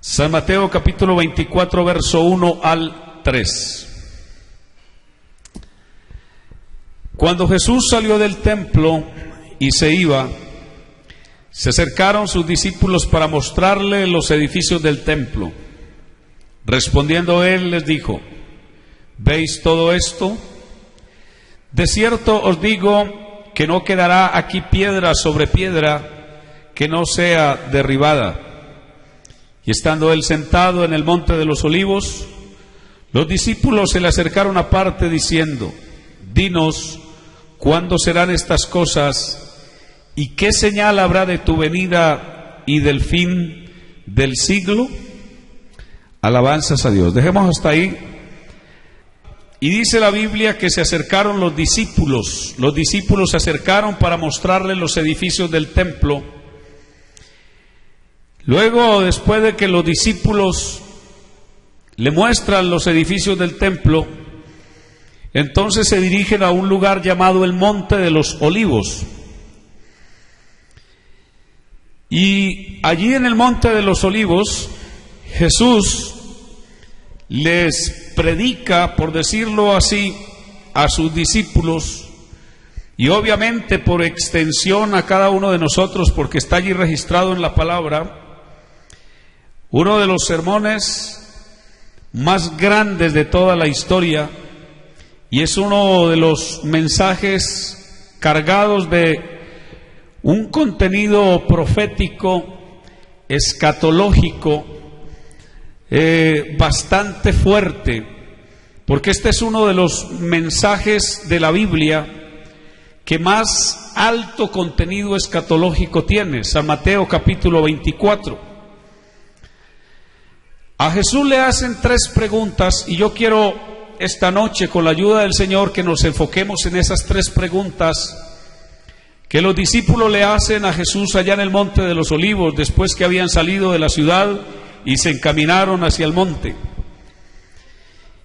San Mateo capítulo 24, verso 1 al 3. Cuando Jesús salió del templo y se iba, se acercaron sus discípulos para mostrarle los edificios del templo. Respondiendo él les dijo: ¿veis todo esto? De cierto os digo que no quedará aquí piedra sobre piedra que no sea derribada. Y estando él sentado en el monte de los olivos, los discípulos se le acercaron aparte diciendo: dinos, ¿cuándo serán estas cosas? ¿Y qué señal habrá de tu venida y del fin del siglo? Alabanzas a Dios. Dejemos hasta ahí. Y dice la Biblia que se acercaron los discípulos. Los discípulos se acercaron para mostrarle los edificios del templo. Luego, después de que los discípulos le muestran los edificios del templo, entonces se dirigen a un lugar llamado el Monte de los Olivos. Y allí en el Monte de los Olivos, Jesús les predica, por decirlo así, a sus discípulos, y obviamente por extensión a cada uno de nosotros, porque está allí registrado en la palabra, uno de los sermones más grandes de toda la historia, y es uno de los mensajes cargados de un contenido profético, escatológico, bastante fuerte, porque este es uno de los mensajes de la Biblia que más alto contenido escatológico tiene. San Mateo capítulo 24. A Jesús le hacen 3 preguntas, y yo quiero esta noche, con la ayuda del Señor, que nos enfoquemos en esas 3 preguntas que los discípulos le hacen a Jesús allá en el Monte de los Olivos, después que habían salido de la ciudad y se encaminaron hacia el monte.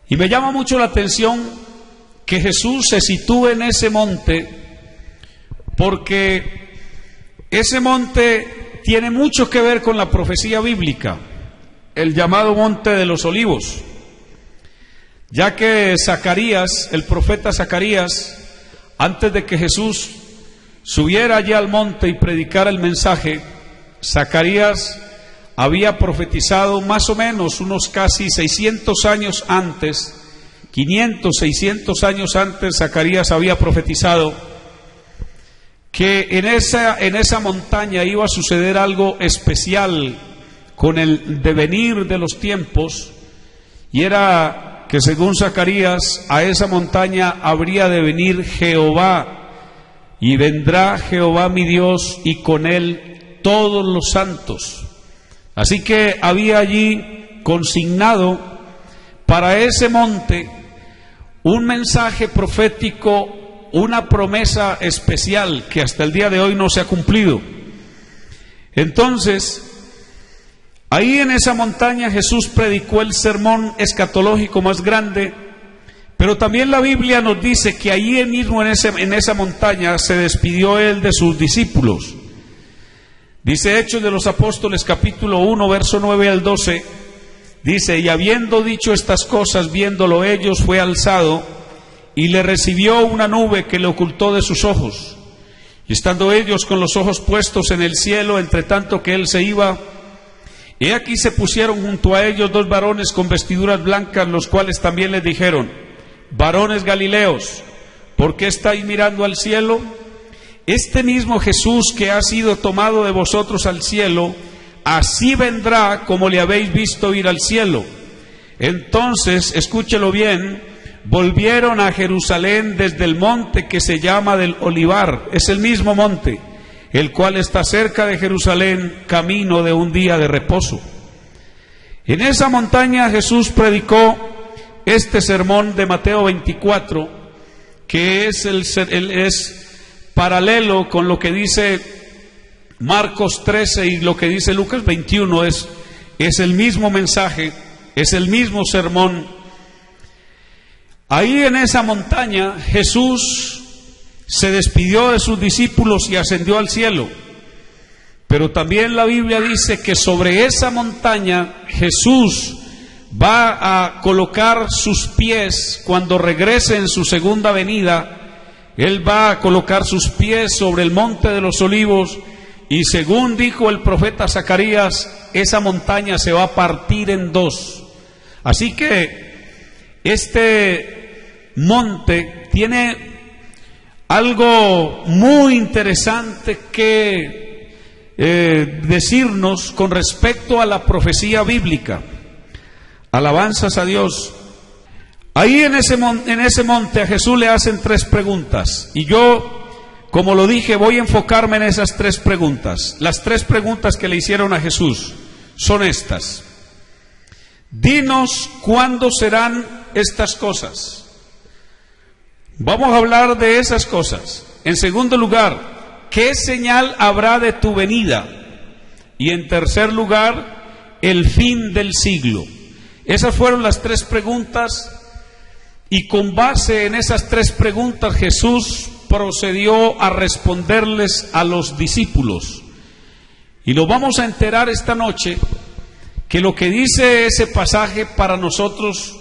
Y me llama mucho la atención que Jesús se sitúe en ese monte, porque ese monte tiene mucho que ver con la profecía bíblica, el llamado Monte de los Olivos, ya que Zacarías, el profeta Zacarías, antes de que Jesús subiera allí al monte y predicara el mensaje, Zacarías había profetizado más o menos unos casi 600 años antes, 500, 600 años antes, Zacarías había profetizado que en esa montaña iba a suceder algo especial con el devenir de los tiempos, y era que según Zacarías a esa montaña habría de venir Jehová, y vendrá Jehová mi Dios y con él todos los santos. Así que había allí consignado para ese monte un mensaje profético, una promesa especial que hasta el día de hoy no se ha cumplido. Entonces, ahí en esa montaña Jesús predicó el sermón escatológico más grande, pero también la Biblia nos dice que ahí mismo en esa montaña se despidió él de sus discípulos. Dice Hechos de los Apóstoles capítulo 1, verso 9 al 12, dice: y habiendo dicho estas cosas, viéndolo ellos, fue alzado, y le recibió una nube que le ocultó de sus ojos. Y estando ellos con los ojos puestos en el cielo, entre tanto que él se iba, he aquí se pusieron junto a ellos 2 varones con vestiduras blancas, los cuales también les dijeron: varones Galileos, ¿por qué estáis mirando al cielo? Este mismo Jesús que ha sido tomado de vosotros al cielo, así vendrá como le habéis visto ir al cielo. Entonces, escúchelo bien, volvieron a Jerusalén desde el monte que se llama del Olivar, es el mismo monte, el cual está cerca de Jerusalén, camino de un día de reposo. En esa montaña Jesús predicó este sermón de Mateo 24, que es paralelo con lo que dice Marcos 13 y lo que dice Lucas 21, es el mismo mensaje, es el mismo sermón. Ahí en esa montaña Jesús se despidió de sus discípulos y ascendió al cielo. Pero también la Biblia dice que sobre esa montaña Jesús va a colocar sus pies cuando regrese en su segunda venida. Él va a colocar sus pies sobre el monte de los olivos, y según dijo el profeta Zacarías, esa montaña se va a partir en dos. Así que este monte tiene algo muy interesante que decirnos con respecto a la profecía bíblica. Alabanzas a Dios. Ahí en ese monte a Jesús le hacen tres preguntas, y yo, como lo dije, voy a enfocarme en esas tres preguntas. Las tres preguntas que le hicieron a Jesús son estas: dinos cuándo serán estas cosas. Vamos a hablar de esas cosas. En segundo lugar, ¿qué señal habrá de tu venida? Y en tercer lugar, el fin del siglo. Esas fueron las tres preguntas, y con base en esas tres preguntas Jesús procedió a responderles a los discípulos. Y lo vamos a enterar esta noche que lo que dice ese pasaje para nosotros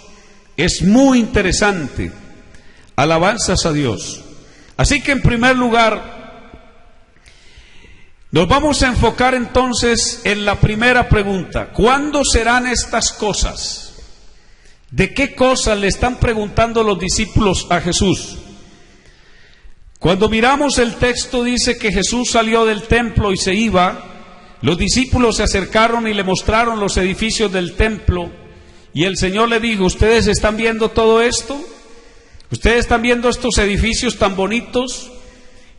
es muy interesante. Alabanzas a Dios. Así que en primer lugar, nos vamos a enfocar entonces en la primera pregunta: ¿cuándo serán estas cosas? ¿De qué cosas le están preguntando los discípulos a Jesús? Cuando miramos el texto, dice que Jesús salió del templo y se iba. Los discípulos se acercaron y le mostraron los edificios del templo, y el Señor le dijo: ¿ustedes están viendo todo esto? ¿Ustedes están viendo estos edificios tan bonitos?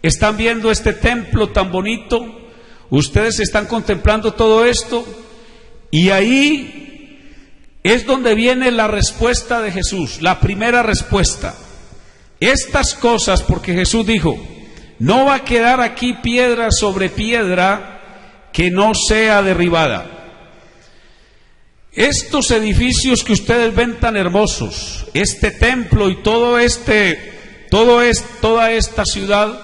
¿Están viendo este templo tan bonito? ¿Ustedes están contemplando todo esto? Y ahí es donde viene la respuesta de Jesús, la primera respuesta. Estas cosas, porque Jesús dijo: no va a quedar aquí piedra sobre piedra que no sea derribada. Estos edificios que ustedes ven tan hermosos, este templo y toda esta ciudad,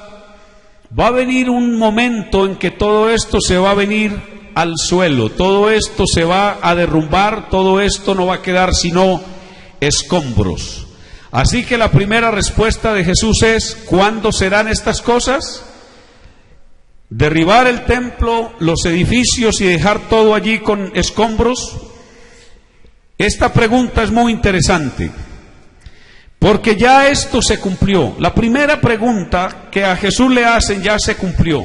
va a venir un momento en que todo esto se va a venir al suelo, todo esto se va a derrumbar, todo esto no va a quedar sino escombros. Así que la primera respuesta de Jesús es: ¿cuándo serán estas cosas? Derribar el templo, los edificios y dejar todo allí con escombros. Esta pregunta es muy interesante, porque ya esto se cumplió. La primera pregunta que a Jesús le hacen ya se cumplió.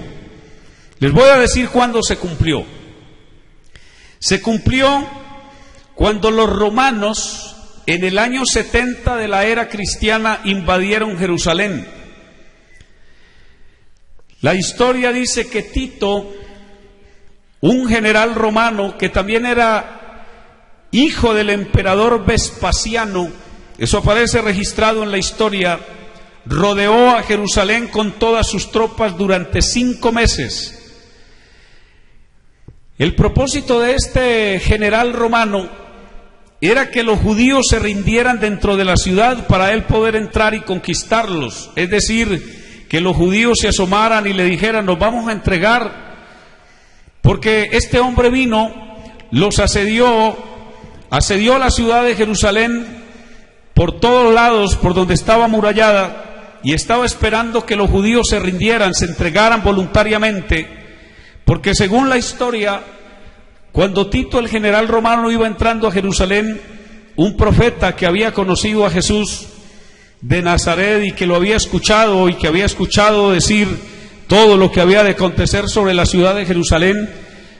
Les voy a decir cuándo se cumplió. Se cumplió cuando los romanos, en el año 70 de la era cristiana, invadieron Jerusalén. La historia dice que Tito, un general romano que también era hijo del emperador Vespasiano, eso aparece registrado en la historia, rodeó a Jerusalén con todas sus tropas durante 5 meses. El propósito de este general romano era que los judíos se rindieran dentro de la ciudad para él poder entrar y conquistarlos. Es decir, que los judíos se asomaran y le dijeran: nos vamos a entregar, porque este hombre vino, los asedió la ciudad de Jerusalén por todos lados, por donde estaba amurallada, y estaba esperando que los judíos se rindieran, se entregaran voluntariamente, porque según la historia, cuando Tito, el general romano, iba entrando a Jerusalén, un profeta que había conocido a Jesús de Nazaret y que lo había escuchado, y que había escuchado decir todo lo que había de acontecer sobre la ciudad de Jerusalén,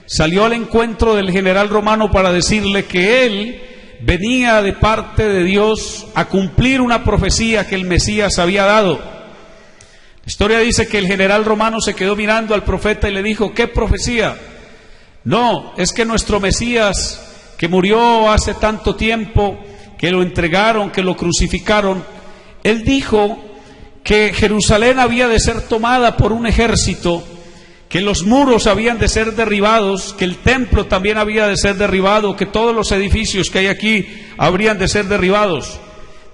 salió al encuentro del general romano para decirle que él venía de parte de Dios a cumplir una profecía que el Mesías había dado. La historia dice que el general romano se quedó mirando al profeta y le dijo: ¿qué profecía? No, es que nuestro Mesías, que murió hace tanto tiempo, que lo entregaron, que lo crucificaron, él dijo que Jerusalén había de ser tomada por un ejército, que los muros habían de ser derribados, que el templo también había de ser derribado, que todos los edificios que hay aquí habrían de ser derribados.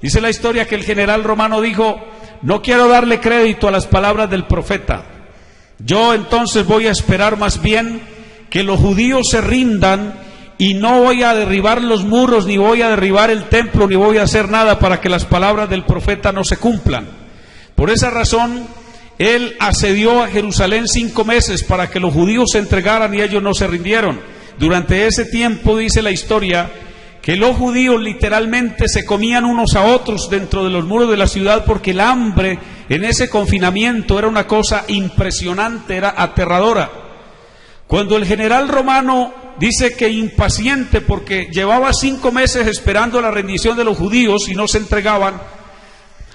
Dice la historia que el general romano dijo: no quiero darle crédito a las palabras del profeta, Yo entonces voy a esperar más bien que los judíos se rindan y no voy a derribar los muros, ni voy a derribar el templo, ni voy a hacer nada para que las palabras del profeta no se cumplan. Por esa razón, él asedió a Jerusalén 5 meses para que los judíos se entregaran y ellos no se rindieron. Durante ese tiempo, dice la historia, que los judíos literalmente se comían unos a otros dentro de los muros de la ciudad, porque el hambre en ese confinamiento era una cosa impresionante, era aterradora. Cuando el general romano dice que impaciente, porque llevaba 5 meses esperando la rendición de los judíos y no se entregaban,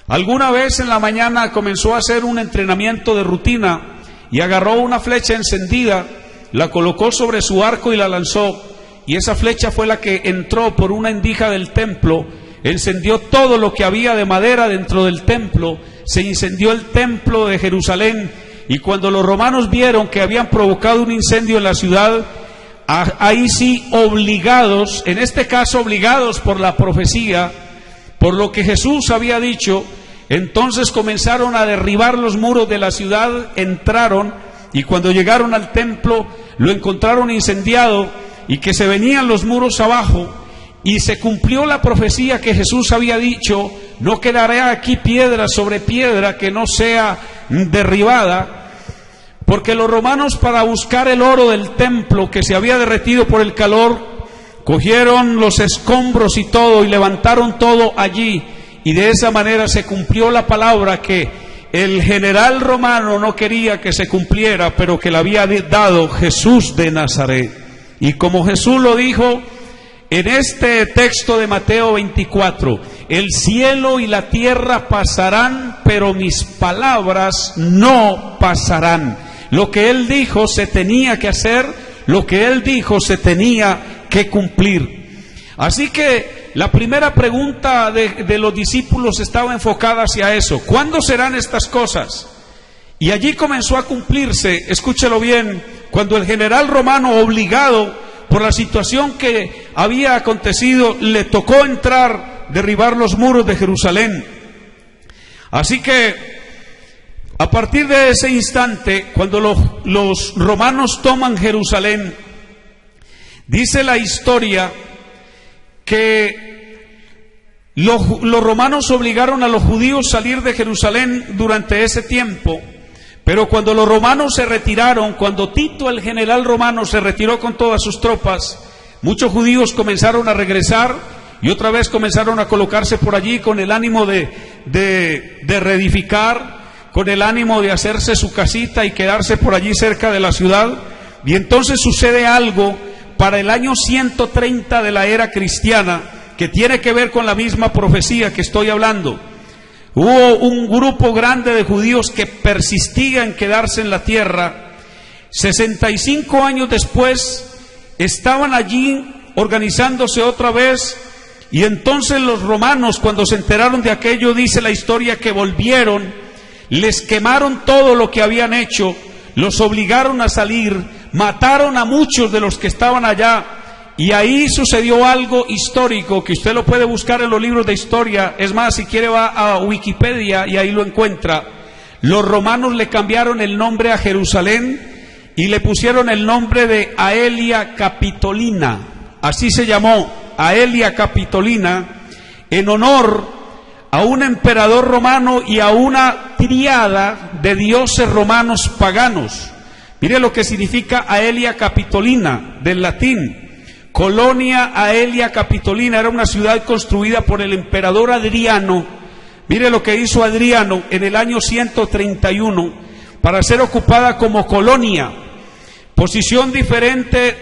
alguna vez en la mañana comenzó a hacer un entrenamiento de rutina y agarró una flecha encendida, la colocó sobre su arco y la lanzó, y esa flecha fue la que entró por una endija del templo, encendió todo lo que había de madera dentro del templo, se incendió el templo de Jerusalén, y cuando los romanos vieron que habían provocado un incendio en la ciudad, ahí sí obligados, en este caso obligados por la profecía, por lo que Jesús había dicho, entonces comenzaron a derribar los muros de la ciudad, entraron, y cuando llegaron al templo lo encontraron incendiado y que se venían los muros abajo, y se cumplió la profecía que Jesús había dicho: no quedará aquí piedra sobre piedra que no sea derribada, porque los romanos, para buscar el oro del templo que se había derretido por el calor, cogieron los escombros y todo y levantaron todo allí, y de esa manera se cumplió la palabra que el general romano no quería que se cumpliera, pero que le había dado Jesús de Nazaret. Y como Jesús lo dijo en este texto de Mateo 24, el cielo y la tierra pasarán, pero mis palabras no pasarán. Lo que Él dijo se tenía que hacer, lo que Él dijo se tenía que cumplir. Así que la primera pregunta de los discípulos estaba enfocada hacia eso: ¿cuándo serán estas cosas? Y allí comenzó a cumplirse, escúchelo bien, cuando el general romano, obligado por la situación que había acontecido, le tocó entrar, derribar los muros de Jerusalén. Así que a partir de ese instante, cuando los romanos toman Jerusalén, dice la historia que los romanos obligaron a los judíos a salir de Jerusalén durante ese tiempo, pero cuando los romanos se retiraron, cuando Tito, el general romano, se retiró con todas sus tropas, muchos judíos comenzaron a regresar y otra vez comenzaron a colocarse por allí con el ánimo de reedificar, con el ánimo de hacerse su casita y quedarse por allí cerca de la ciudad. Y entonces sucede algo para el año 130 de la era cristiana, que tiene que ver con la misma profecía que estoy hablando. Hubo un grupo grande de judíos que persistía en quedarse en la tierra. 65 años después estaban allí organizándose otra vez, y entonces los romanos, cuando se enteraron de aquello, dice la historia que volvieron, les quemaron todo lo que habían hecho, los obligaron a salir, mataron a muchos de los que estaban allá, y ahí sucedió algo histórico que usted lo puede buscar en los libros de historia. Es más, si quiere va a Wikipedia y ahí lo encuentra. Los romanos le cambiaron el nombre a Jerusalén y le pusieron el nombre de Aelia Capitolina. Así se llamó, Aelia Capitolina, en honor a un emperador romano y a una tríada de dioses romanos paganos. Mire lo que significa Aelia Capitolina, del latín. Colonia Aelia Capitolina era una ciudad construida por el emperador Adriano. Mire lo que hizo Adriano en el año 131 para ser ocupada como colonia. Posición diferente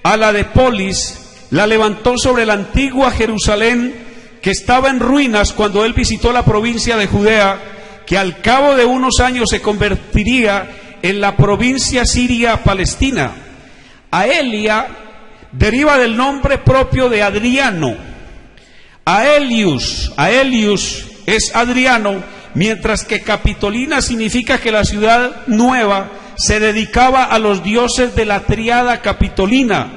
a la de Polis, la levantó sobre la antigua Jerusalén, que estaba en ruinas cuando él visitó la provincia de Judea, que al cabo de unos años se convertiría en la provincia siria-palestina. Aelia deriva del nombre propio de Adriano. Aelius es Adriano, mientras que Capitolina significa que la ciudad nueva se dedicaba a los dioses de la tríada capitolina.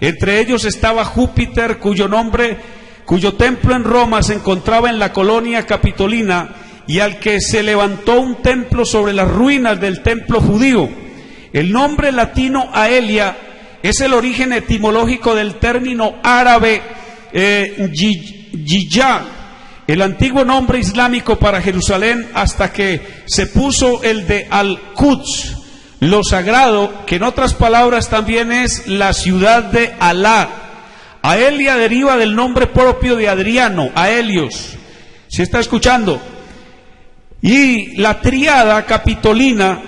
Entre ellos estaba Júpiter, cuyo templo en Roma se encontraba en la colonia capitolina, y al que se levantó un templo sobre las ruinas del templo judío. El nombre latino Aelia es el origen etimológico del término árabe Yiyá, el antiguo nombre islámico para Jerusalén, hasta que se puso el de Al-Quds, lo sagrado, que en otras palabras también es la ciudad de Alá. Aelia deriva del nombre propio de Adriano, Aelios. ¿Se está escuchando? Y la tríada capitolina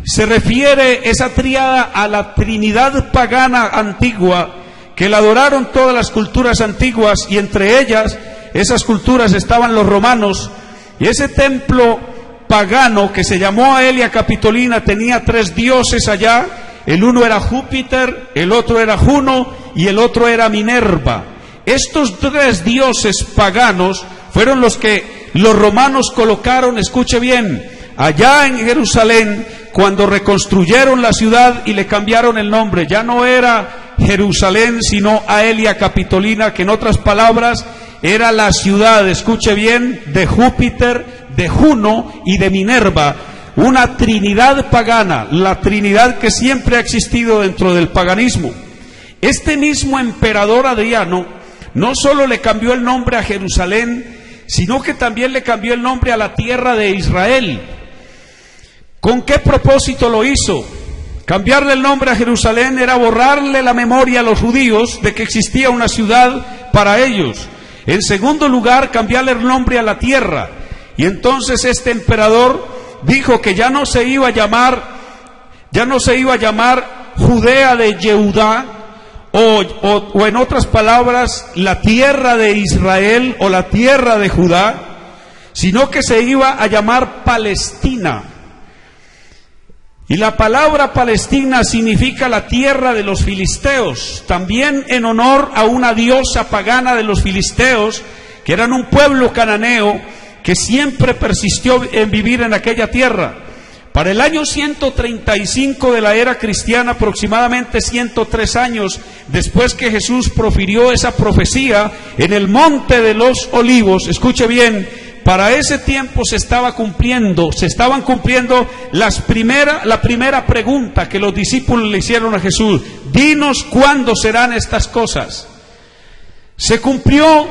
se refiere, esa tríada, a la Trinidad pagana antigua, que la adoraron todas las culturas antiguas, y entre ellas, esas culturas, estaban los romanos. Y ese templo pagano que se llamó Aelia Capitolina tenía 3 dioses allá. El uno era Júpiter, el otro era Juno y el otro era Minerva. Estos 3 dioses paganos fueron los que los romanos colocaron, escuche bien, allá en Jerusalén, cuando reconstruyeron la ciudad y le cambiaron el nombre. Ya no era Jerusalén, sino Aelia Capitolina, que en otras palabras era la ciudad, escuche bien, de Júpiter, de Juno y de Minerva. Una trinidad pagana, la trinidad que siempre ha existido dentro del paganismo. Este mismo emperador Adriano no solo le cambió el nombre a Jerusalén, sino que también le cambió el nombre a la tierra de Israel. ¿Con qué propósito lo hizo? Cambiarle el nombre a Jerusalén era borrarle la memoria a los judíos de que existía una ciudad para ellos. En segundo lugar, cambiarle el nombre a la tierra. Y entonces este emperador dijo que ya no se iba a llamar Judea de Yehudá, o en otras palabras, la tierra de Israel o la tierra de Judá, sino que se iba a llamar Palestina. Y la palabra Palestina significa la tierra de los filisteos, también en honor a una diosa pagana de los filisteos, que eran un pueblo cananeo que siempre persistió en vivir en aquella tierra. Para el año 135 de la era cristiana, aproximadamente 103 años después que Jesús profirió esa profecía en el Monte de los Olivos, escuche bien, para ese tiempo se estaban cumpliendo la primera pregunta que los discípulos le hicieron a Jesús: dinos cuándo serán estas cosas. Se cumplió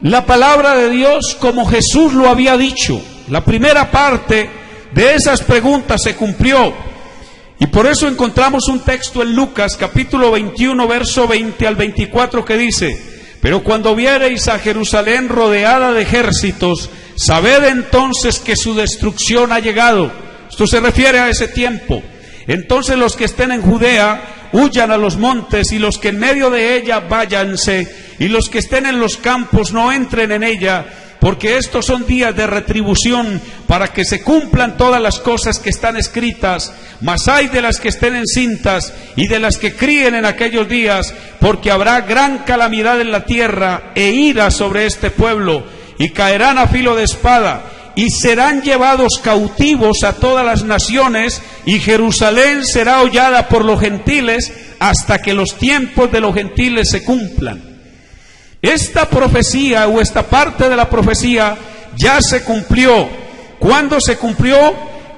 la palabra de Dios como Jesús lo había dicho. La primera parte de esas preguntas se cumplió, y por eso encontramos un texto en Lucas capítulo 21 verso 20 al 24 que dice: pero cuando viereis a Jerusalén rodeada de ejércitos, sabed entonces que su destrucción ha llegado. Esto se refiere a ese tiempo. Entonces los que estén en Judea huyan a los montes, y los que en medio de ella váyanse, y los que estén en los campos no entren en ella, porque estos son días de retribución, para que se cumplan todas las cosas que están escritas. Mas hay de las que estén encintas y de las que críen en aquellos días, porque habrá gran calamidad en la tierra e ira sobre este pueblo, y caerán a filo de espada, y serán llevados cautivos a todas las naciones, y Jerusalén será hollada por los gentiles hasta que los tiempos de los gentiles se cumplan. Esta profecía, o esta parte de la profecía, ya se cumplió. ¿Cuándo se cumplió?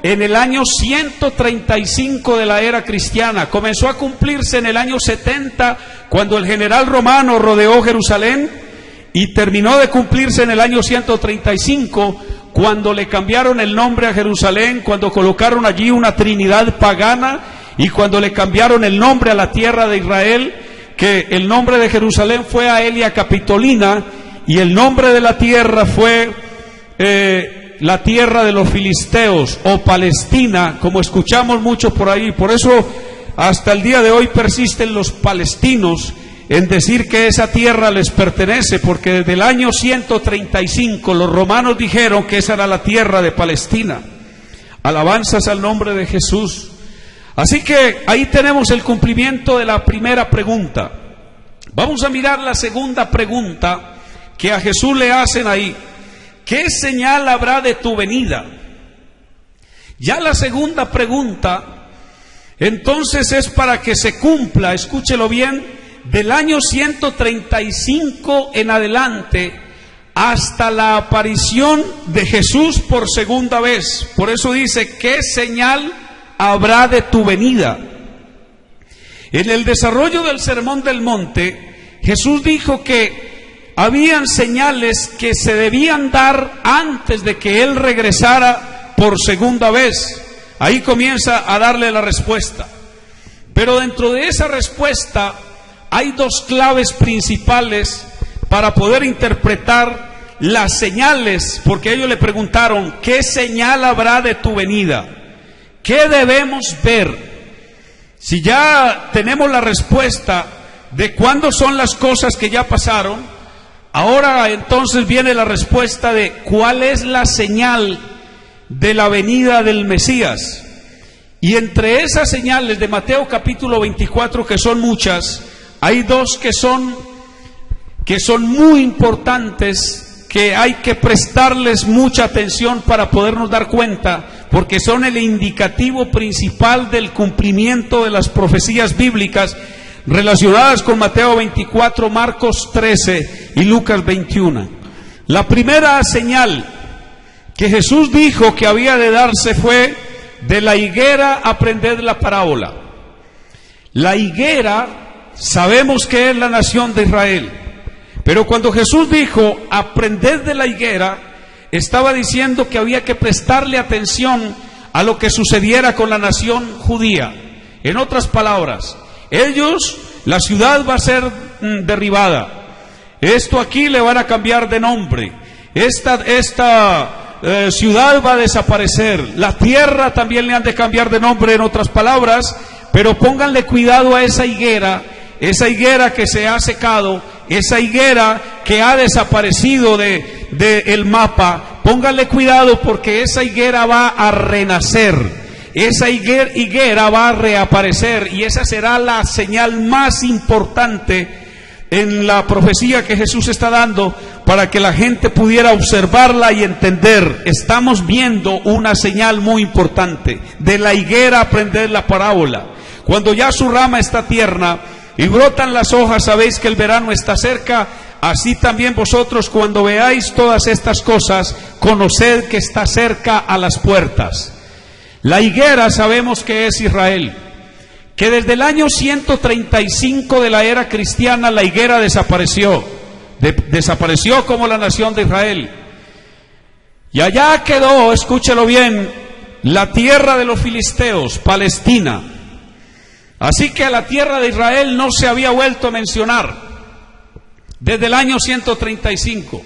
En el año 135 de la era cristiana. Comenzó a cumplirse en el año 70, cuando el general romano rodeó Jerusalén, y terminó de cumplirse en el año 135, cuando le cambiaron el nombre a Jerusalén, cuando colocaron allí una trinidad pagana, y cuando le cambiaron el nombre a la tierra de Israel, que el nombre de Jerusalén fue Aelia Capitolina, y el nombre de la tierra fue la tierra de los filisteos, o Palestina, como escuchamos mucho por ahí. Por eso hasta el día de hoy persisten los palestinos en decir que esa tierra les pertenece, porque desde el año 135 los romanos dijeron que esa era la tierra de Palestina. Alabanzas al nombre de Jesús. Así que ahí tenemos el cumplimiento de la primera pregunta. Vamos a mirar la segunda pregunta que a Jesús le hacen ahí: ¿qué señal habrá de tu venida? Ya la segunda pregunta entonces es para que se cumpla, escúchelo bien, del año 135 en adelante hasta la aparición de Jesús por segunda vez. Por eso dice, ¿qué señal habrá de tu venida? En el desarrollo del Sermón del Monte, Jesús dijo que habían señales que se debían dar antes de que Él regresara por segunda vez. Ahí comienza a darle la respuesta. Pero dentro de esa respuesta hay dos claves principales para poder interpretar las señales, porque ellos le preguntaron, ¿qué señal habrá de tu venida? ¿Qué debemos ver? Si ya tenemos la respuesta de cuándo son las cosas que ya pasaron, ahora entonces viene la respuesta de cuál es la señal de la venida del Mesías. Y entre esas señales de Mateo capítulo 24, que son muchas, hay dos que son muy importantes, que hay que prestarles mucha atención para podernos dar cuenta, porque son el indicativo principal del cumplimiento de las profecías bíblicas relacionadas con Mateo 24, Marcos 13 y Lucas 21. La primera señal que Jesús dijo que había de darse fue: de la higuera aprended la parábola. La higuera sabemos que es la nación de Israel, pero cuando Jesús dijo aprended de la higuera, estaba diciendo que había que prestarle atención a lo que sucediera con la nación judía. En otras palabras, la ciudad va a ser derribada. Esto aquí le van a cambiar de nombre. Esta ciudad va a desaparecer. La tierra también le han de cambiar de nombre, en otras palabras. Pero pónganle cuidado a esa higuera que se ha secado, esa higuera que ha desaparecido del mapa. Pónganle cuidado, porque esa higuera va a renacer, esa higuera va a reaparecer, y esa será la señal más importante en la profecía que Jesús está dando, para que la gente pudiera observarla y entender. Estamos viendo una señal muy importante. De la higuera aprended la parábola. Cuando ya su rama está tierna y brotan las hojas, sabéis que el verano está cerca. Así también vosotros, cuando veáis todas estas cosas, conoced que está cerca a las puertas. La higuera sabemos que es Israel, que desde el año 135 de la era cristiana la higuera desapareció como la nación de Israel. Y allá quedó, escúchelo bien, la tierra de los filisteos, Palestina. Así que a la tierra de Israel no se había vuelto a mencionar desde el año 135.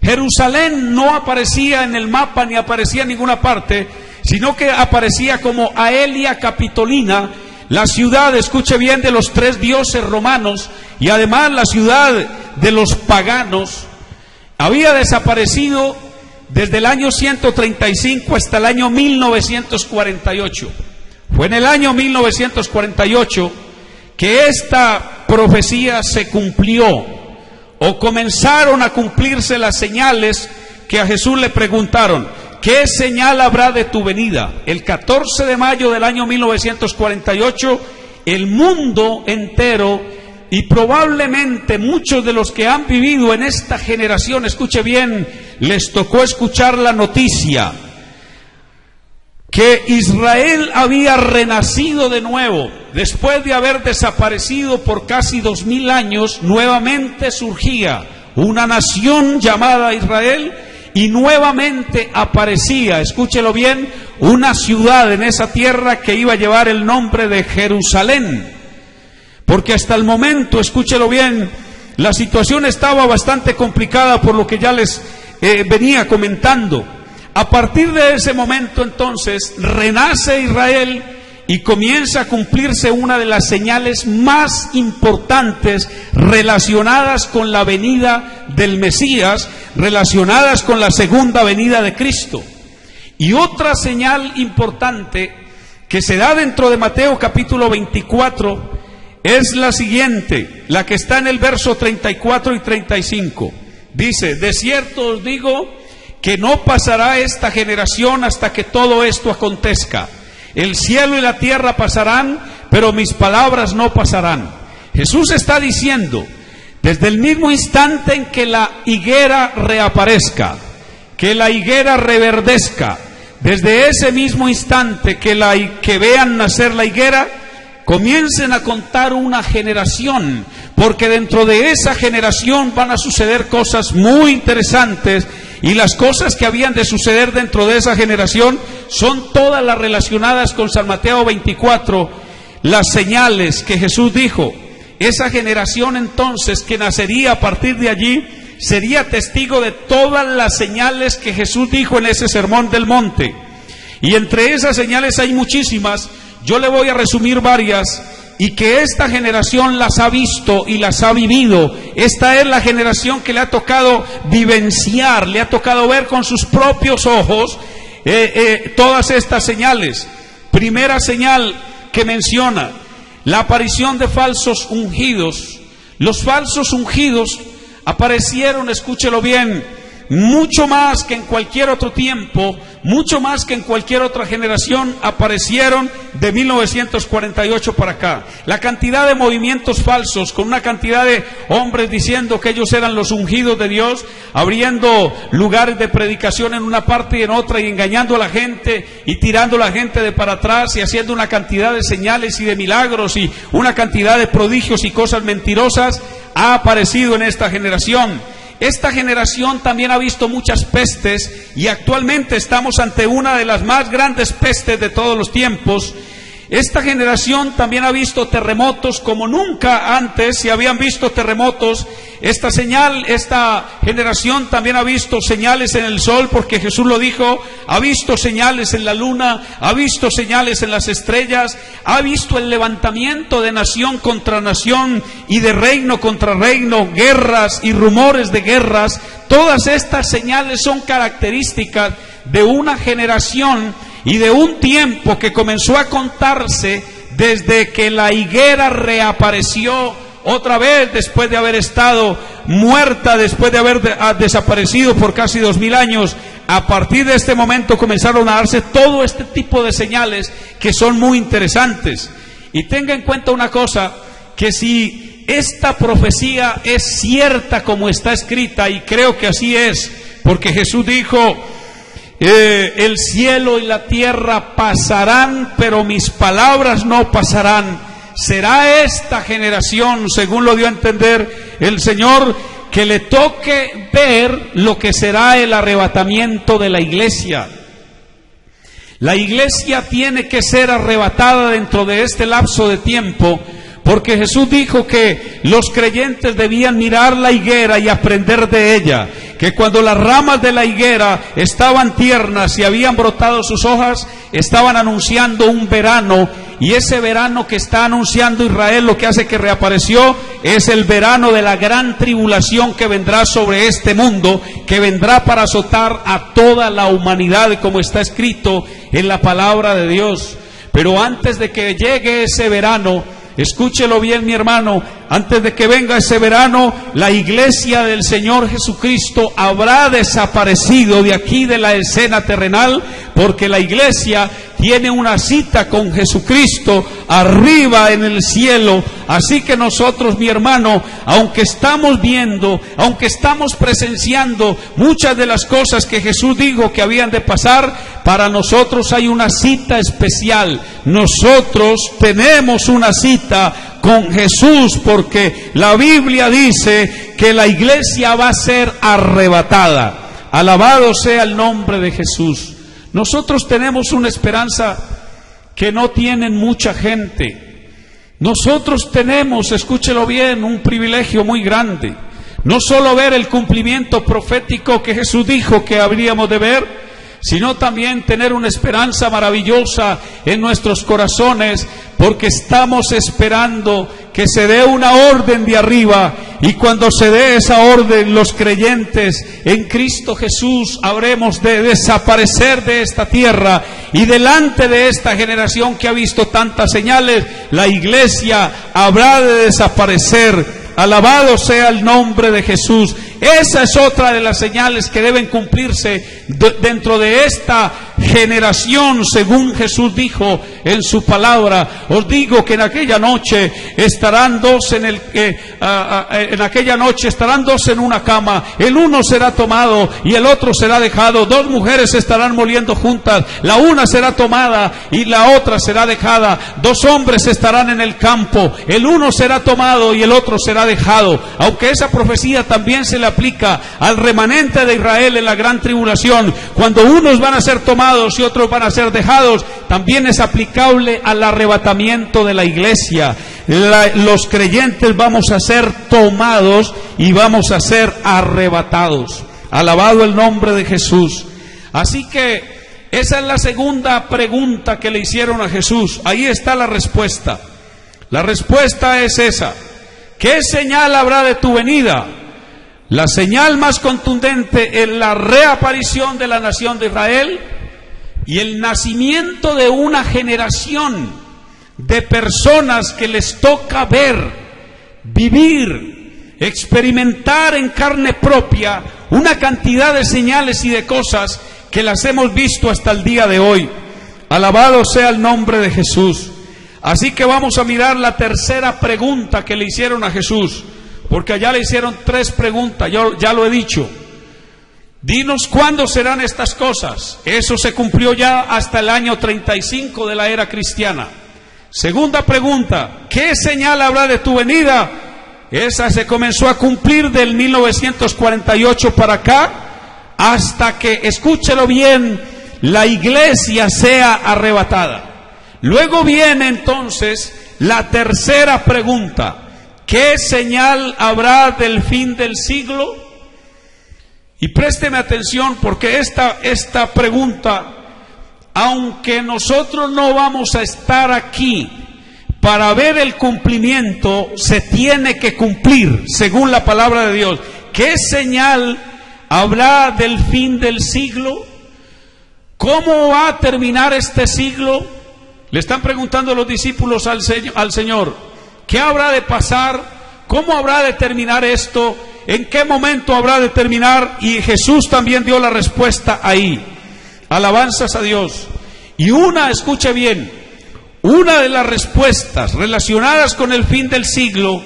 Jerusalén no aparecía en el mapa ni aparecía en ninguna parte, sino que aparecía como Aelia Capitolina, la ciudad, escuche bien, de los tres dioses romanos, y además la ciudad de los paganos. Había desaparecido desde el año 135 hasta el año 1948. Fue en el año 1948 que esta profecía se cumplió, o comenzaron a cumplirse las señales que a Jesús le preguntaron: ¿qué señal habrá de tu venida? El 14 de mayo del año 1948, el mundo entero, y probablemente muchos de los que han vivido en esta generación, escuche bien, les tocó escuchar la noticia que Israel había renacido de nuevo. Después de haber desaparecido por casi 2000 años, nuevamente surgía una nación llamada Israel, y nuevamente aparecía, escúchelo bien, una ciudad en esa tierra que iba a llevar el nombre de Jerusalén. Porque hasta el momento, escúchelo bien, la situación estaba bastante complicada, por lo que ya les venía comentando. A partir de ese momento entonces renace Israel y comienza a cumplirse una de las señales más importantes relacionadas con la venida del Mesías, relacionadas con la segunda venida de Cristo. Y otra señal importante que se da dentro de Mateo capítulo 24 es la siguiente, la que está en el verso 34 y 35. Dice: de cierto os digo que no pasará esta generación hasta que todo esto acontezca. El cielo y la tierra pasarán, pero mis palabras no pasarán. Jesús está diciendo, Desde el mismo instante en que la higuera reaparezca, que la higuera reverdezca, desde ese mismo instante que vean nacer la higuera, comiencen a contar una generación, porque dentro de esa generación van a suceder cosas muy interesantes, y las cosas que habían de suceder dentro de esa generación son todas las relacionadas con San Mateo 24, las señales que Jesús dijo. Esa generación entonces que nacería a partir de allí sería testigo de todas las señales que Jesús dijo en ese sermón del monte. Y entre esas señales hay muchísimas. Yo le voy a resumir varias, y que esta generación las ha visto y las ha vivido. Esta es la generación que le ha tocado vivenciar, le ha tocado ver con sus propios ojos todas estas señales. Primera señal que menciona: la aparición de falsos ungidos. Los falsos ungidos aparecieron, escúchelo bien, mucho más que en cualquier otro tiempo, mucho más que en cualquier otra generación, aparecieron de 1948 para acá. La cantidad de movimientos falsos, con una cantidad de hombres diciendo que ellos eran los ungidos de Dios, abriendo lugares de predicación en una parte y en otra, y engañando a la gente y tirando a la gente de para atrás, y haciendo una cantidad de señales y de milagros y una cantidad de prodigios y cosas mentirosas, ha aparecido en esta generación. Esta generación también ha visto muchas pestes, y actualmente estamos ante una de las más grandes pestes de todos los tiempos. Esta generación también ha visto terremotos como nunca antes se habían visto terremotos. Esta generación también ha visto señales en el sol, porque Jesús lo dijo. Ha visto señales en la luna, ha visto señales en las estrellas, ha visto el levantamiento de nación contra nación y de reino contra reino, guerras y rumores de guerras. Todas estas señales son características de una generación y de un tiempo que comenzó a contarse desde que la higuera reapareció otra vez, después de haber estado muerta, después de haber desaparecido por casi 2000 años. A partir de este momento comenzaron a darse todo este tipo de señales que son muy interesantes. Y tenga en cuenta una cosa, que si esta profecía es cierta como está escrita, y creo que así es, porque Jesús dijo: el cielo y la tierra pasarán, pero mis palabras no pasarán. Será esta generación, según lo dio a entender el Señor, que le toque ver lo que será el arrebatamiento de la iglesia. La iglesia tiene que ser arrebatada dentro de este lapso de tiempo, porque Jesús dijo que los creyentes debían mirar la higuera y aprender de ella, que cuando las ramas de la higuera estaban tiernas y habían brotado sus hojas, estaban anunciando un verano, y ese verano que está anunciando Israel, lo que hace que reapareció, es el verano de la gran tribulación que vendrá sobre este mundo, que vendrá para azotar a toda la humanidad, como está escrito en la palabra de Dios. Pero antes de que llegue ese verano, escúchelo bien, mi hermano, antes de que venga ese verano, la iglesia del Señor Jesucristo habrá desaparecido de aquí, de la escena terrenal, porque la iglesia tiene una cita con Jesucristo arriba en el cielo. Así que nosotros, mi hermano, aunque estamos viendo, aunque estamos presenciando muchas de las cosas que Jesús dijo que habían de pasar, para nosotros hay una cita especial. Nosotros tenemos una cita con Jesús, porque la Biblia dice que la iglesia va a ser arrebatada. Alabado sea el nombre de Jesús. Nosotros tenemos una esperanza que no tienen mucha gente. Nosotros tenemos, escúchelo bien, un privilegio muy grande. No solo ver el cumplimiento profético que Jesús dijo que habríamos de ver, sino también tener una esperanza maravillosa en nuestros corazones, porque estamos esperando que se dé una orden de arriba, y cuando se dé esa orden, los creyentes en Cristo Jesús habremos de desaparecer de esta tierra, y delante de esta generación que ha visto tantas señales, la iglesia habrá de desaparecer. Alabado sea el nombre de Jesús. Esa es otra de las señales que deben cumplirse dentro de esta generación, según Jesús dijo en su palabra. Os digo que en aquella noche estarán dos en una cama, el uno será tomado y el otro será dejado. Dos mujeres estarán moliendo juntas, la una será tomada y la otra será dejada. Dos hombres estarán en el campo, el uno será tomado y el otro será dejado. Aunque esa profecía también se le aplica al remanente de Israel en la gran tribulación, cuando unos van a ser tomados y otros van a ser dejados, también es aplicable al arrebatamiento de la iglesia. Los creyentes vamos a ser tomados y vamos a ser arrebatados. Alabado el nombre de Jesús. Así que esa es la segunda pregunta que le hicieron a Jesús. Ahí está la respuesta. La respuesta es esa: ¿qué señal habrá de tu venida? La señal más contundente es la reaparición de la nación de Israel y el nacimiento de una generación de personas que les toca ver, vivir, experimentar en carne propia una cantidad de señales y de cosas que las hemos visto hasta el día de hoy. Alabado sea el nombre de Jesús. Así que vamos a mirar la tercera pregunta que le hicieron a Jesús, porque allá le hicieron tres preguntas. Yo ya lo he dicho. Dinos cuándo serán estas cosas. Eso se cumplió ya hasta el año 35 de la era cristiana. Segunda pregunta: ¿qué señal habrá de tu venida? Esa se comenzó a cumplir del 1948 para acá, hasta que, escúchelo bien, la iglesia sea arrebatada. Luego viene entonces la tercera pregunta: ¿qué señal habrá del fin del siglo? Y présteme atención, porque esta pregunta, aunque nosotros no vamos a estar aquí para ver el cumplimiento, se tiene que cumplir según la palabra de Dios. ¿Qué señal habrá del fin del siglo? ¿Cómo va a terminar este siglo? Le están preguntando los discípulos al Señor: ¿qué habrá de pasar? ¿Cómo habrá de terminar esto? ¿En qué momento habrá de terminar? Y Jesús también dio la respuesta ahí. Alabanzas a Dios. Y escuche bien, una de las respuestas relacionadas con el fin del siglo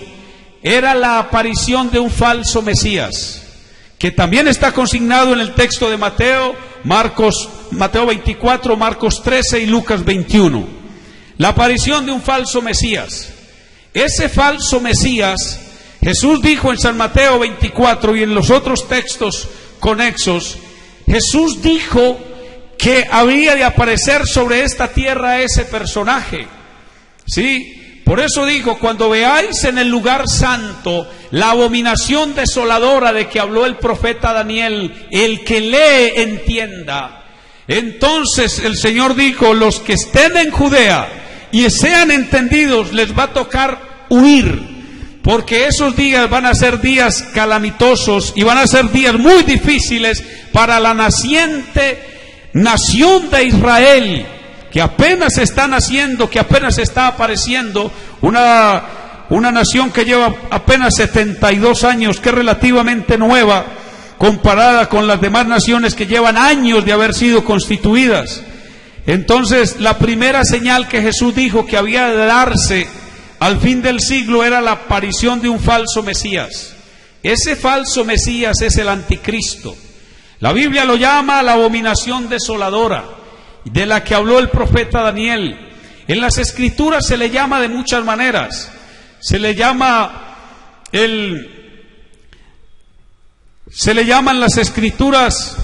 era la aparición de un falso Mesías, que también está consignado en el texto de Mateo 24, Marcos 13 y Lucas 21. La aparición de un falso Mesías. Ese falso Mesías, Jesús dijo en San Mateo 24 y en los otros textos conexos, Jesús dijo que habría de aparecer sobre esta tierra ese personaje. ¿Sí? Por eso dijo: cuando veáis en el lugar santo la abominación desoladora de que habló el profeta Daniel, el que lee entienda. Entonces el Señor dijo: los que estén en Judea y sean entendidos, les va a tocar huir, porque esos días van a ser días calamitosos y van a ser días muy difíciles para la naciente nación de Israel, que apenas está naciendo, que apenas está apareciendo, una nación que lleva apenas 72 años, que es relativamente nueva comparada con las demás naciones que llevan años de haber sido constituidas. Entonces, la primera señal que Jesús dijo que había de darse al fin del siglo era la aparición de un falso Mesías. Ese falso Mesías es el anticristo. La Biblia lo llama la abominación desoladora, de la que habló el profeta Daniel. En las Escrituras se le llama de muchas maneras. Se le llaman las Escrituras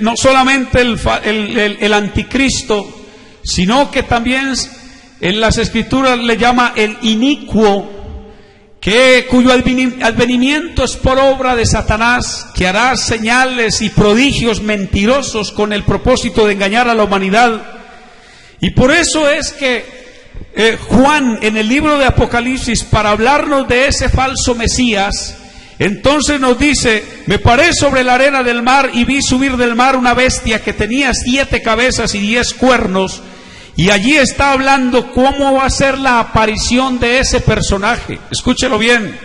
no solamente el anticristo, sino que también en las Escrituras le llama el inicuo, cuyo advenimiento es por obra de Satanás, que hará señales y prodigios mentirosos con el propósito de engañar a la humanidad. Y por eso es que Juan, en el libro de Apocalipsis, para hablarnos de ese falso Mesías, entonces nos dice: me paré sobre la arena del mar y vi subir del mar una bestia que tenía 7 cabezas y 10 cuernos. Y allí está hablando cómo va a ser la aparición de ese personaje. Escúchelo bien.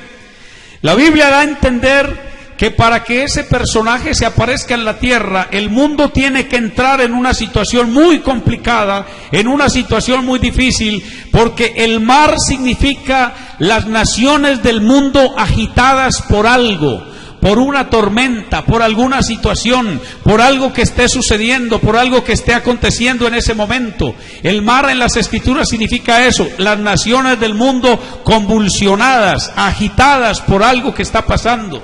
La Biblia da a entender que para que ese personaje se aparezca en la tierra, el mundo tiene que entrar en una situación muy complicada, en una situación muy difícil, porque el mar significa las naciones del mundo agitadas por algo, por una tormenta, por alguna situación, por algo que esté sucediendo, por algo que esté aconteciendo en ese momento. El mar en las Escrituras significa eso, las naciones del mundo convulsionadas, agitadas por algo que está pasando.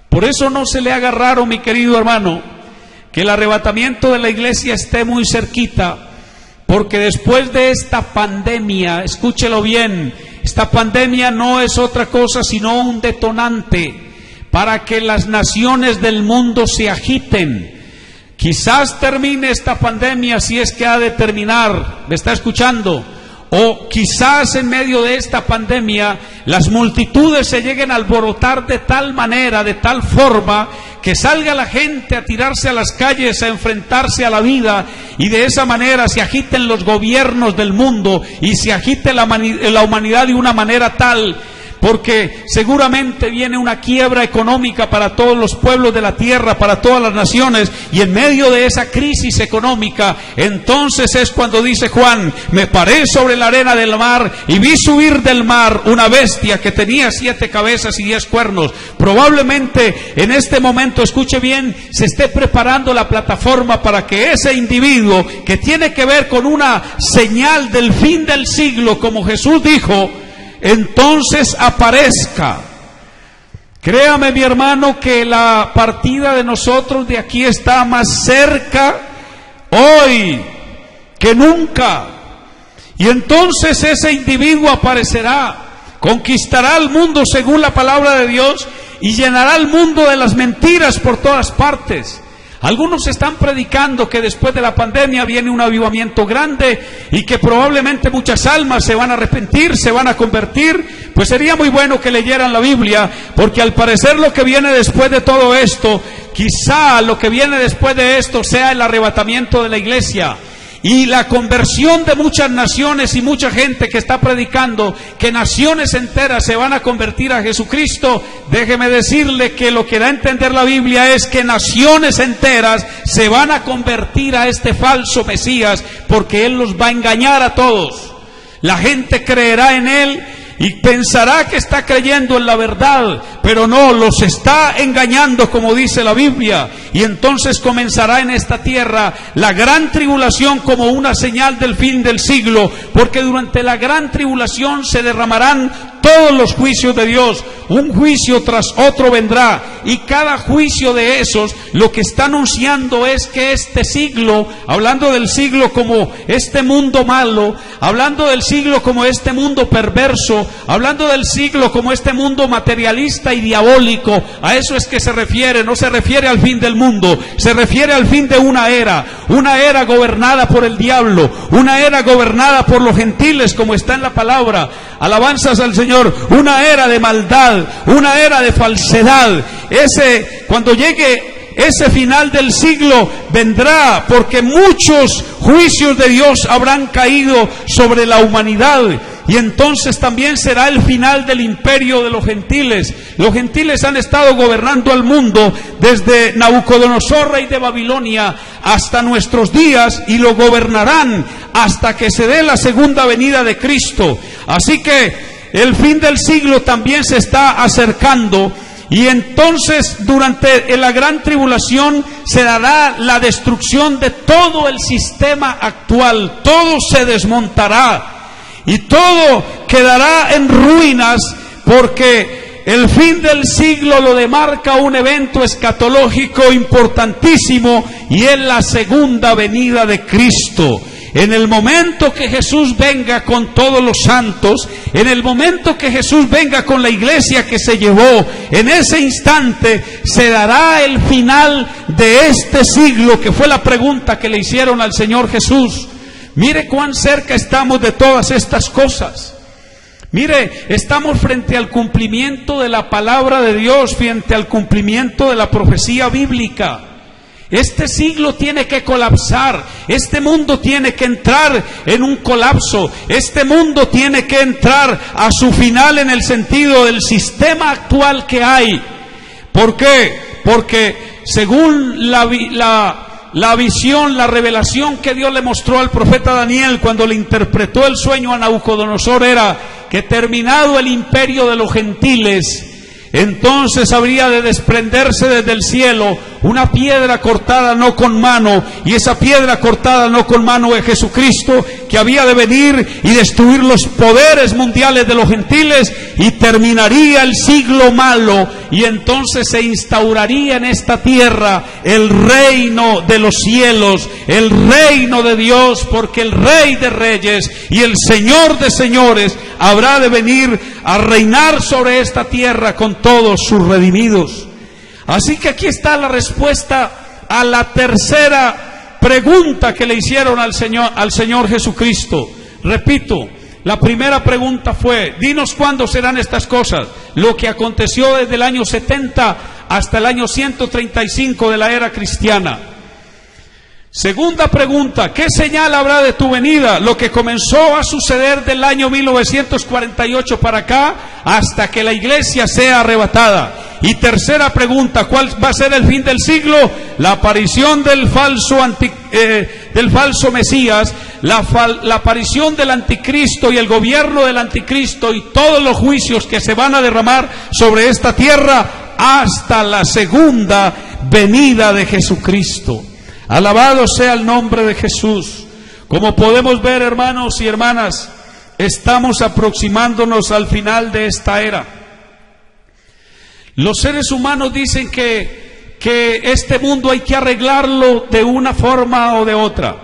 Por eso no se le haga raro, mi querido hermano, que el arrebatamiento de la iglesia esté muy cerquita, porque después de esta pandemia, escúchelo bien, esta pandemia no es otra cosa sino un detonante para que las naciones del mundo se agiten. Quizás termine esta pandemia, si es que ha de terminar, ¿me está escuchando? O quizás en medio de esta pandemia las multitudes se lleguen a alborotar de tal manera, de tal forma, que salga la gente a tirarse a las calles, a enfrentarse a la vida, y de esa manera se agiten los gobiernos del mundo y se agite la humanidad de una manera tal, porque seguramente viene una quiebra económica para todos los pueblos de la tierra, para todas las naciones, y en medio de esa crisis económica, entonces es cuando dice Juan: me paré sobre la arena del mar y vi subir del mar una bestia que tenía 7 cabezas y 10 cuernos. Probablemente en este momento, escuche bien, se esté preparando la plataforma para que ese individuo, que tiene que ver con una señal del fin del siglo, como Jesús dijo, entonces aparezca. Créame, mi hermano, que la partida de nosotros de aquí está más cerca hoy que nunca. Y entonces ese individuo aparecerá, conquistará el mundo según la palabra de Dios y llenará el mundo de las mentiras por todas partes. Algunos están predicando que después de la pandemia viene un avivamiento grande y que probablemente muchas almas se van a arrepentir, se van a convertir. Pues sería muy bueno que leyeran la Biblia, porque al parecer lo que viene después de todo esto, quizá lo que viene después de esto sea el arrebatamiento de la iglesia y la conversión de muchas naciones y mucha gente que está predicando que naciones enteras se van a convertir a Jesucristo. Déjeme decirle que lo que da a entender la Biblia es que naciones enteras se van a convertir a este falso Mesías, porque Él los va a engañar a todos. La gente creerá en Él y pensará que está creyendo en la verdad, pero no, los está engañando, como dice la Biblia. Y entonces comenzará en esta tierra la gran tribulación como una señal del fin del siglo, porque durante la gran tribulación se derramarán todos los juicios de Dios. Un juicio tras otro vendrá, y cada juicio de esos lo que está anunciando es que este siglo, hablando del siglo como este mundo malo, hablando del siglo como este mundo perverso, hablando del siglo como este mundo materialista y diabólico, a eso es que se refiere. No se refiere al fin del mundo, se refiere al fin de una era gobernada por el diablo, una era gobernada por los gentiles, como está en la palabra. Alabanzas al Señor. Una era de maldad, una era de falsedad. Cuando llegue ese final del siglo, vendrá, porque muchos juicios de Dios habrán caído sobre la humanidad. Y entonces también será el final del imperio de los gentiles. Los gentiles han estado gobernando al mundo desde Nabucodonosor, rey de Babilonia, hasta nuestros días, y lo gobernarán hasta que se dé la segunda venida de Cristo. Así que el fin del siglo también se está acercando. Y entonces durante la gran tribulación se dará la destrucción de todo el sistema actual. Todo se desmontará y todo quedará en ruinas, porque el fin del siglo lo demarca un evento escatológico importantísimo, y es la segunda venida de Cristo. En el momento que Jesús venga con todos los santos, en el momento que Jesús venga con la iglesia que se llevó, en ese instante se dará el final de este siglo, que fue la pregunta que le hicieron al Señor Jesús. Mire cuán cerca estamos de todas estas cosas. Mire, estamos frente al cumplimiento de la palabra de Dios, frente al cumplimiento de la profecía bíblica. Este siglo tiene que colapsar, este mundo tiene que entrar en un colapso, este mundo tiene que entrar a su final en el sentido del sistema actual que hay. ¿Por qué? Porque según la visión, la revelación que Dios le mostró al profeta Daniel cuando le interpretó el sueño a Nabucodonosor, era que terminado el imperio de los gentiles, entonces habría de desprenderse desde el cielo una piedra cortada no con mano, y esa piedra cortada no con mano es Jesucristo, que había de venir y destruir los poderes mundiales de los gentiles, y terminaría el siglo malo, y entonces se instauraría en esta tierra el reino de los cielos, el reino de Dios, porque el Rey de Reyes y el Señor de Señores habrá de venir a reinar sobre esta tierra con todos sus redimidos. Así que aquí está la respuesta a la tercera pregunta que le hicieron al Señor Jesucristo. Repito, la primera pregunta fue: dinos cuándo serán estas cosas, lo que aconteció desde el año 70 hasta el año 135 de la era cristiana. Segunda pregunta: ¿qué señal habrá de tu venida? Lo que comenzó a suceder del año 1948 para acá hasta que la iglesia sea arrebatada. Y tercera pregunta: ¿cuál va a ser el fin del siglo? La aparición del falso Mesías, la aparición del anticristo y el gobierno del anticristo y todos los juicios que se van a derramar sobre esta tierra hasta la segunda venida de Jesucristo. Alabado sea el nombre de Jesús. Como podemos ver, hermanos y hermanas, estamos aproximándonos al final de esta era. Los seres humanos dicen que este mundo hay que arreglarlo de una forma o de otra.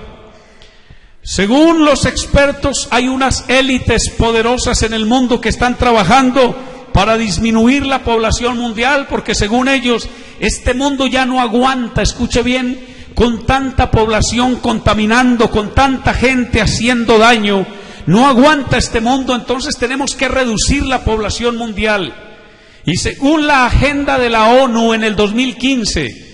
Según los expertos, hay unas élites poderosas en el mundo que están trabajando para disminuir la población mundial, porque según ellos, este mundo ya no aguanta, escuche bien, con tanta población contaminando, con tanta gente haciendo daño, no aguanta este mundo, entonces tenemos que reducir la población mundial. Y según la agenda de la ONU en el 2015,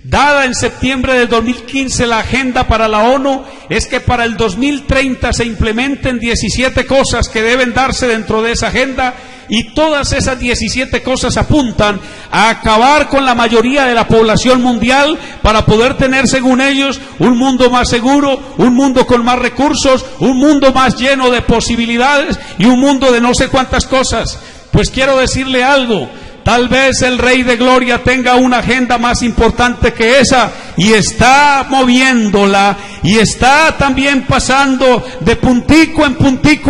dada en septiembre del 2015, la agenda para la ONU es que para el 2030 se implementen 17 cosas que deben darse dentro de esa agenda, y todas esas 17 cosas apuntan a acabar con la mayoría de la población mundial para poder tener, según ellos, un mundo más seguro, un mundo con más recursos, un mundo más lleno de posibilidades y un mundo de no sé cuántas cosas. Pues quiero decirle algo: tal vez el Rey de Gloria tenga una agenda más importante que esa, y está moviéndola, y está también pasando de puntico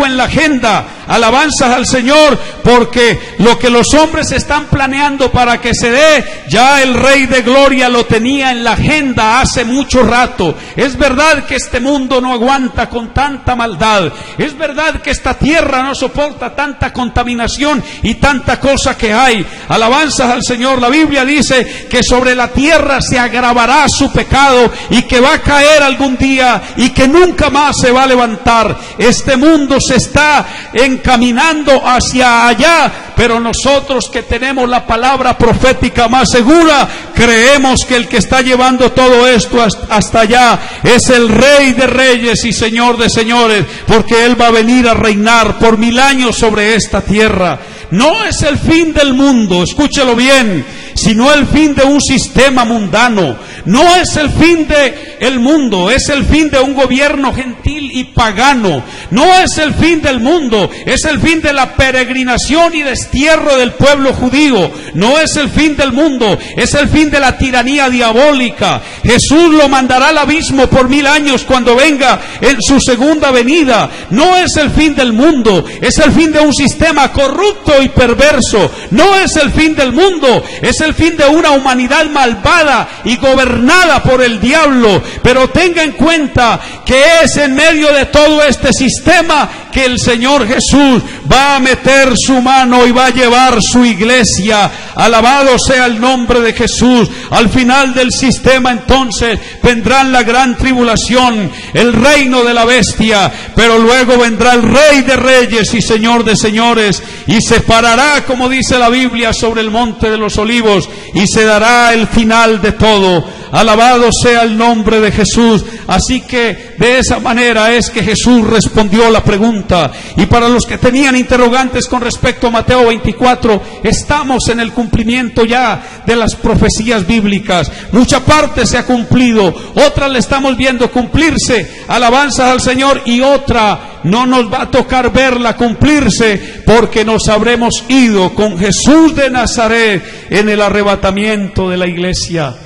en la agenda. Alabanzas al Señor, porque lo que los hombres están planeando para que se dé, ya el Rey de Gloria lo tenía en la agenda hace mucho rato. Es verdad que este mundo no aguanta con tanta maldad, es verdad que esta tierra no soporta tanta contaminación y tanta cosa que hay. Alabanzas al Señor. La Biblia dice que sobre la tierra se agravará su pecado, y que va a caer algún día y que nunca más se va a levantar. Este mundo se está encaminando hacia allá, pero nosotros que tenemos la palabra profética más segura, creemos que el que está llevando todo esto hasta allá es el Rey de Reyes y Señor de Señores, porque Él va a venir a reinar por 1000 años sobre esta tierra. No es el fin del mundo, escúchelo bien, sino el fin de un sistema mundano. No es el fin del mundo, es el fin de un gobierno gentil y pagano. No es el fin del mundo, es el fin de la peregrinación y destierro del pueblo judío. No es el fin del mundo, es el fin de la tiranía diabólica. Jesús lo mandará al abismo por 1000 años cuando venga en su segunda venida. No es el fin del mundo, es el fin de un sistema corrupto y perverso. No es el fin del mundo, es el fin de una humanidad malvada y gobernada por el diablo. Pero tenga en cuenta que es en medio de todo este sistema que el Señor Jesús va a meter su mano y va a llevar su iglesia. Alabado sea el nombre de Jesús. Al final del sistema entonces vendrá la gran tribulación, el reino de la bestia, pero luego vendrá el Rey de Reyes y Señor de Señores, y se parará, como dice la Biblia, sobre el monte de los olivos, y se dará el final de todo. Alabado sea el nombre de Jesús. Así que de esa manera es que Jesús respondió la pregunta. Y para los que tenían tenían interrogantes con respecto a Mateo 24, estamos en el cumplimiento ya de las profecías bíblicas. Mucha parte se ha cumplido, otra le estamos viendo cumplirse, alabanzas al Señor, y otra no nos va a tocar verla cumplirse, porque nos habremos ido con Jesús de Nazaret en el arrebatamiento de la iglesia.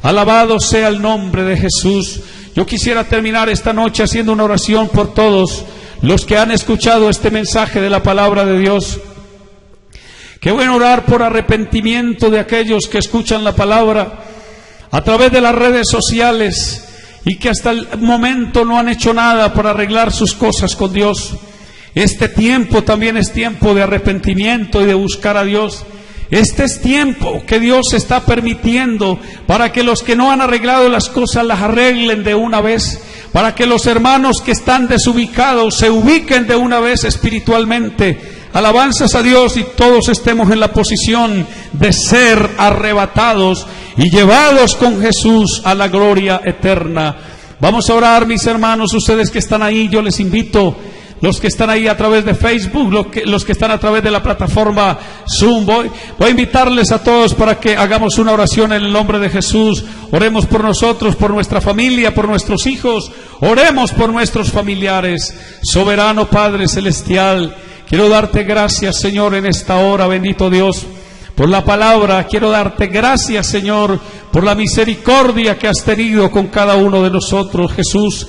Alabado sea el nombre de Jesús. Yo quisiera terminar esta noche haciendo una oración por todos los que han escuchado este mensaje de la palabra de Dios. Qué bueno orar por arrepentimiento de aquellos que escuchan la palabra a través de las redes sociales y que hasta el momento no han hecho nada para arreglar sus cosas con Dios. Este tiempo también es tiempo de arrepentimiento y de buscar a Dios. Este es tiempo que Dios está permitiendo para que los que no han arreglado las cosas las arreglen de una vez, para que los hermanos que están desubicados se ubiquen de una vez espiritualmente. Alabanzas a Dios, y todos estemos en la posición de ser arrebatados y llevados con Jesús a la gloria eterna. Vamos a orar, mis hermanos. Ustedes que están ahí, yo les invito, los que están ahí a través de Facebook, los que están a través de la plataforma Zoom, voy a invitarles a todos para que hagamos una oración en el nombre de Jesús. Oremos por nosotros, por nuestra familia, por nuestros hijos, oremos por nuestros familiares. Soberano Padre Celestial, quiero darte gracias, Señor, en esta hora, bendito Dios, por la palabra. Quiero darte gracias, Señor, por la misericordia que has tenido con cada uno de nosotros, Jesús.